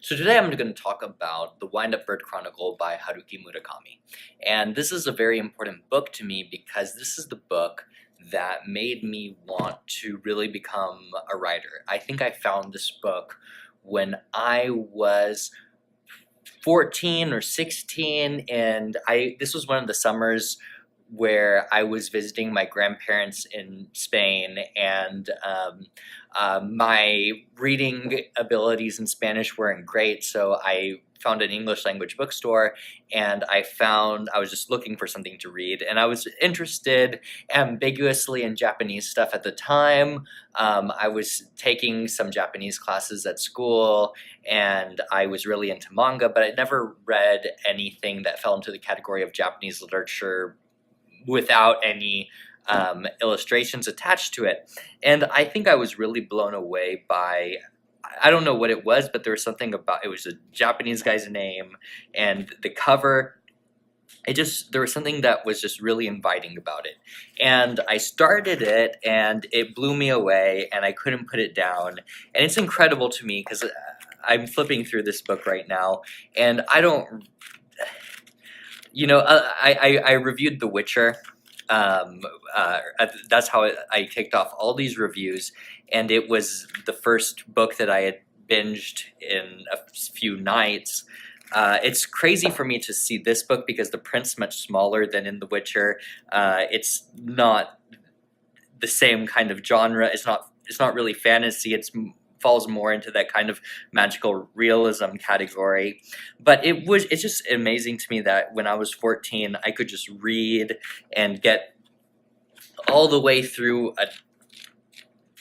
So today I'm going to talk about the Wind-Up Bird Chronicle by Haruki Murakami. And this is a very important book to me because this is the book that made me want to really become a writer. I think I found this book when I was 14 or 16, and this was one of the summers where I was visiting my grandparents in Spain, and my reading abilities in Spanish weren't great, so I found an English language bookstore, and I was just looking for something to read, and I was interested ambiguously in Japanese stuff at the time. I was taking some Japanese classes at school, and I was really into manga, but I never read anything that fell into the category of Japanese literature without any illustrations attached to it. And I think I was really blown away by, I don't know what it was, but there was something about it. Was a Japanese guy's name, and the cover, there was something that was just really inviting about it. And I started it, and it blew me away, and I couldn't put it down. And it's incredible to me because I'm flipping through this book right now, and I don't, I reviewed The Witcher. That's how I kicked off all these reviews, and it was the first book that I had binged in a few nights. It's crazy for me to see this book because the print's much smaller than in The Witcher. It's not the same kind of genre. It's not really fantasy. Falls more into that kind of magical realism category. But it's just amazing to me that when I was 14, I could just read and get all the way through a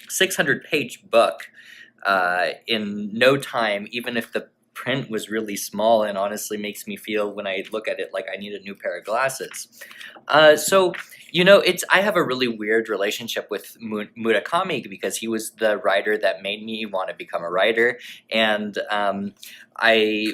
600-page book in no time, even if the print was really small, and honestly makes me feel when I look at it like I need a new pair of glasses. I have a really weird relationship with Murakami because he was the writer that made me want to become a writer, and I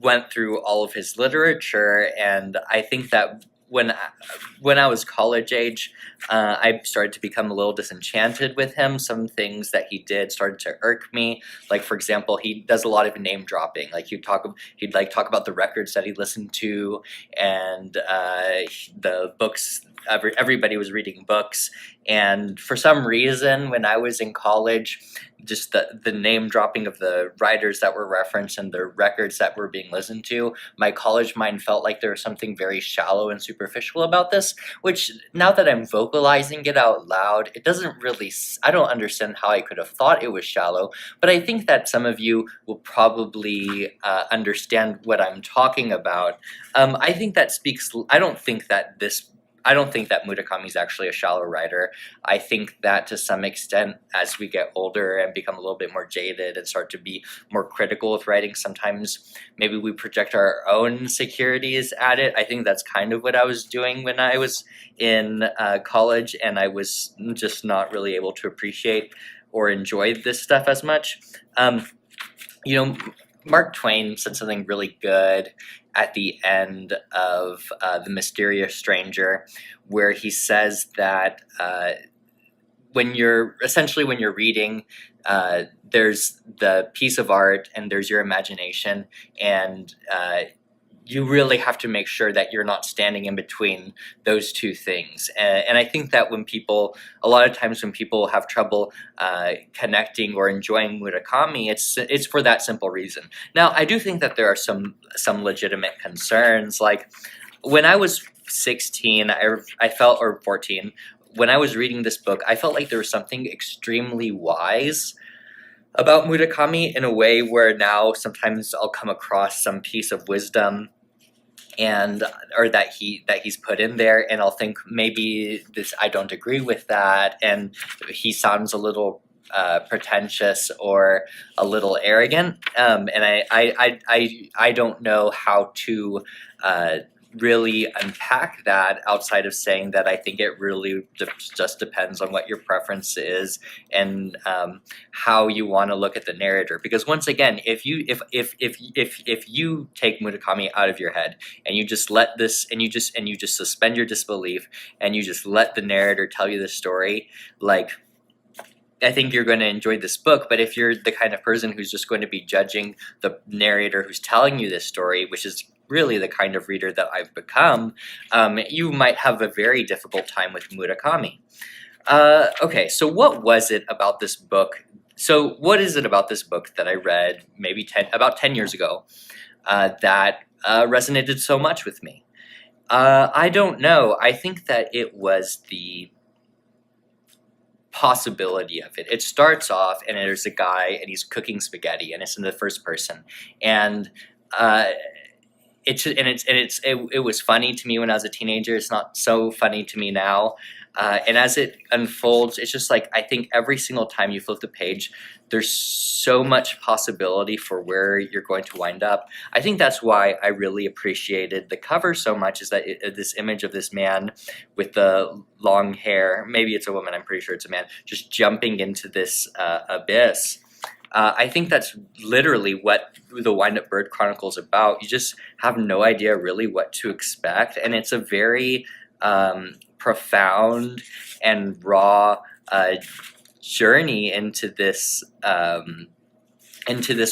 went through all of his literature, and I think that when I was college age, I started to become a little disenchanted with him. Some things that he did started to irk me. Like, for example, he does a lot of name dropping. Like he'd talk about the records that he listened to, and the books. Everybody was reading books, and for some reason, when I was in college, just the name dropping of the writers that were referenced and the records that were being listened to, my college mind felt like there was something very shallow and superficial about this, which now that I'm vocalizing it out loud, it doesn't really, I don't understand how I could have thought it was shallow, but I think that some of you will probably understand what I'm talking about. I think that speaks, I don't think that Murakami is actually a shallow writer. I think that to some extent, as we get older and become a little bit more jaded and start to be more critical with writing, sometimes maybe we project our own insecurities at it. I think that's kind of what I was doing when I was in college, and I was just not really able to appreciate or enjoy this stuff as much. Mark Twain said something really good at the end of The Mysterious Stranger, where he says that when you're reading, there's the piece of art and there's your imagination, and you really have to make sure that you're not standing in between those two things. And I think that a lot of times when people have trouble connecting or enjoying Murakami, it's for that simple reason. Now, I do think that there are some legitimate concerns. Like when I was 16, I felt, or 14, when I was reading this book, I felt like there was something extremely wise about Murakami in a way where now sometimes I'll come across some piece of wisdom or that he's put in there, and I'll think maybe I don't agree with that, and he sounds a little pretentious or a little arrogant, and I don't know how to really unpack that outside of saying that I think it really just depends on what your preference is and how you want to look at the narrator. Because once again, if you take Murakami out of your head and you just let this and you just suspend your disbelief and you just let the narrator tell you the story, like I think you're going to enjoy this book, but if you're the kind of person who's just going to be judging the narrator who's telling you this story, which is really the kind of reader that I've become, you might have a very difficult time with Murakami. Okay, so what was it about this book? So what is it about this book that I read maybe about 10 years ago that resonated so much with me? I don't know. I think that it was the possibility of it. It starts off and there's a guy and he's cooking spaghetti and it's in the first person, and it was funny to me when I was a teenager. It's not so funny to me now. And as it unfolds, it's just like, I think every single time you flip the page, there's so much possibility for where you're going to wind up. I think that's why I really appreciated the cover so much, is that this image of this man with the long hair, maybe it's a woman, I'm pretty sure it's a man, just jumping into this abyss. I think that's literally what the Wind-Up Bird Chronicle is about. You just have no idea really what to expect, and it's a very profound and raw journey into this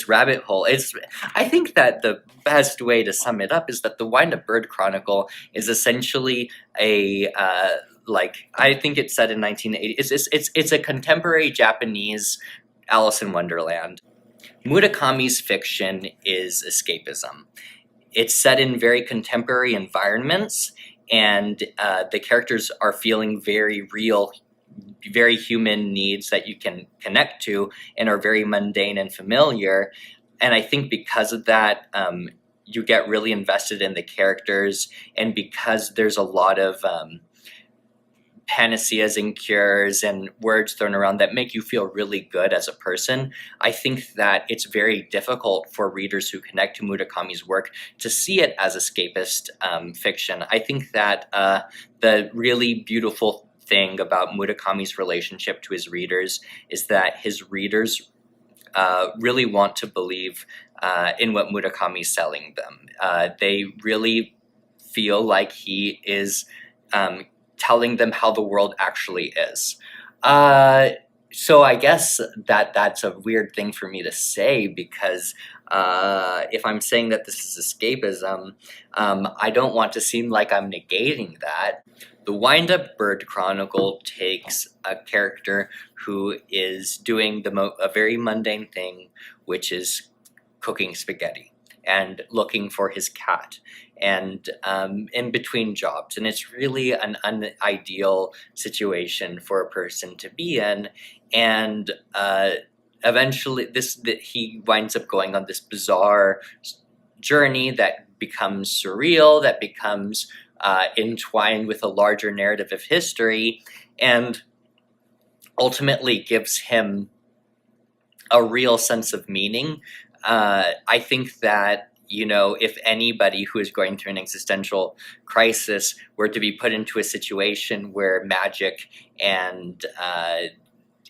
rabbit hole. I think that the best way to sum it up is that the Wind-Up Bird Chronicle is essentially a I think it's set in 1980. It's a contemporary Japanese Alice in Wonderland. Murakami's fiction is escapism. It's set in very contemporary environments, and the characters are feeling very real, very human needs that you can connect to and are very mundane and familiar. And I think because of that, you get really invested in the characters, and because there's a lot of panaceas and cures and words thrown around that make you feel really good as a person, I think that it's very difficult for readers who connect to Murakami's work to see it as escapist fiction. I think that the really beautiful thing about Murakami's relationship to his readers is that his readers really want to believe in what Murakami's selling them. They really feel like he is telling them how the world actually is. So I guess that's a weird thing for me to say, because if I'm saying that this is escapism, I don't want to seem like I'm negating that. The Wind-Up Bird Chronicle takes a character who is doing a very mundane thing, which is cooking spaghetti and looking for his cat, and in between jobs. And it's really an unideal situation for a person to be in. And eventually he winds up going on this bizarre journey that becomes surreal, that becomes entwined with a larger narrative of history, and ultimately gives him a real sense of meaning. I think that, if anybody who is going through an existential crisis were to be put into a situation where magic and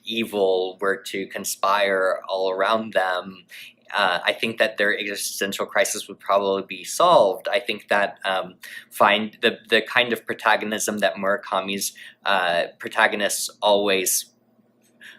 evil were to conspire all around them, I think that their existential crisis would probably be solved. I think that find the kind of protagonism that Murakami's protagonists always.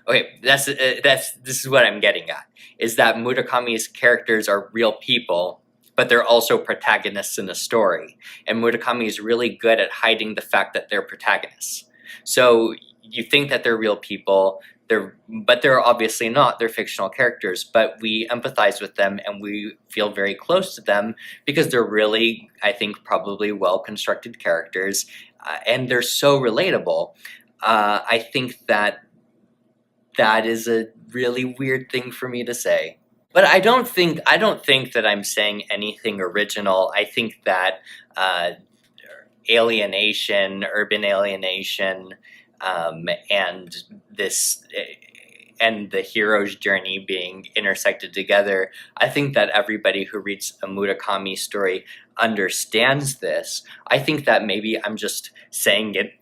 Okay, this is what I'm getting at, is that Murakami's characters are real people, but they're also protagonists in the story. And Murakami is really good at hiding the fact that they're protagonists. So you think that they're real people, but they're obviously not. They're fictional characters, but we empathize with them and we feel very close to them because they're really, I think, probably well-constructed characters, and they're so relatable. I think that is a really weird thing for me to say. But I don't think that I'm saying anything original. I think that alienation, urban alienation, and the hero's journey being intersected together, I think that everybody who reads a Murakami story understands this. I think that maybe I'm just saying it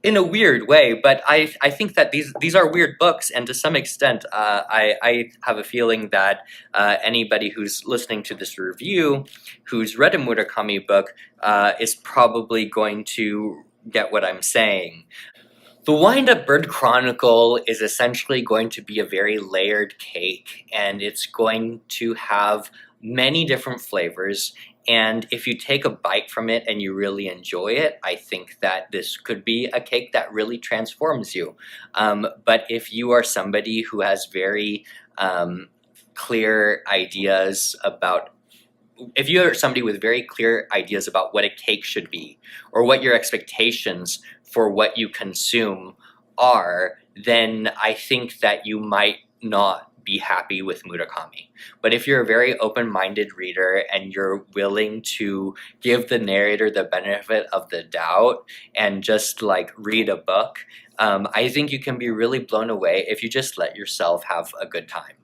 in a weird way, but I think that these are weird books, and to some extent, I have a feeling that anybody who's listening to this review, who's read a Murakami book, is probably going to get what I'm saying. The Wind-Up Bird Chronicle is essentially going to be a very layered cake, and it's going to have many different flavors. And if you take a bite from it and you really enjoy it, I think that this could be a cake that really transforms you. But if you are somebody who has very clear ideas about if you're somebody with very clear ideas about what a cake should be, or what your expectations for what you consume are, then I think that you might not be happy with Murakami. But if you're a very open-minded reader and you're willing to give the narrator the benefit of the doubt and just like read a book, I think you can be really blown away if you just let yourself have a good time.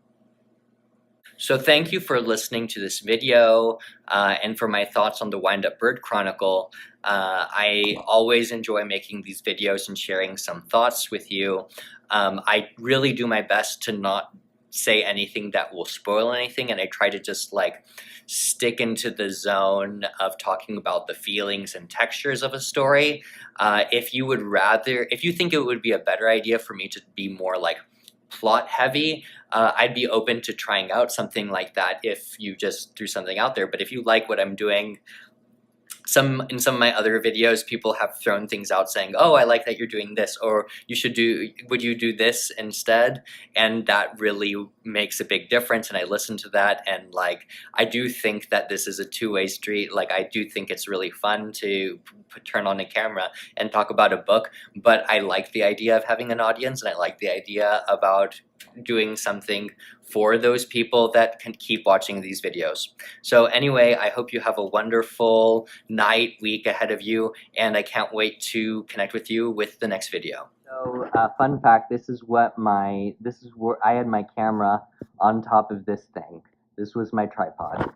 So thank you for listening to this video and for my thoughts on the Wind-Up Bird Chronicle. I always enjoy making these videos and sharing some thoughts with you. I really do my best to not say anything that will spoil anything, and I try to just like stick into the zone of talking about the feelings and textures of a story. If you think it would be a better idea for me to be more like plot heavy, I'd be open to trying out something like that if you just threw something out there. But if you like what I'm doing, in some of my other videos, people have thrown things out saying, oh, I like that you're doing this, or would you do this instead? And that really makes a big difference, and I listen to that, and like, I do think that this is a two-way street. Like, I do think it's really fun to turn on a camera and talk about a book, but I like the idea of having an audience, and I like the idea about doing something for those people that can keep watching these videos. So anyway, I hope you have a wonderful night, week ahead of you, and I can't wait to connect with you with the next video. So, fun fact, this is where I had my camera on top of this thing. This was my tripod.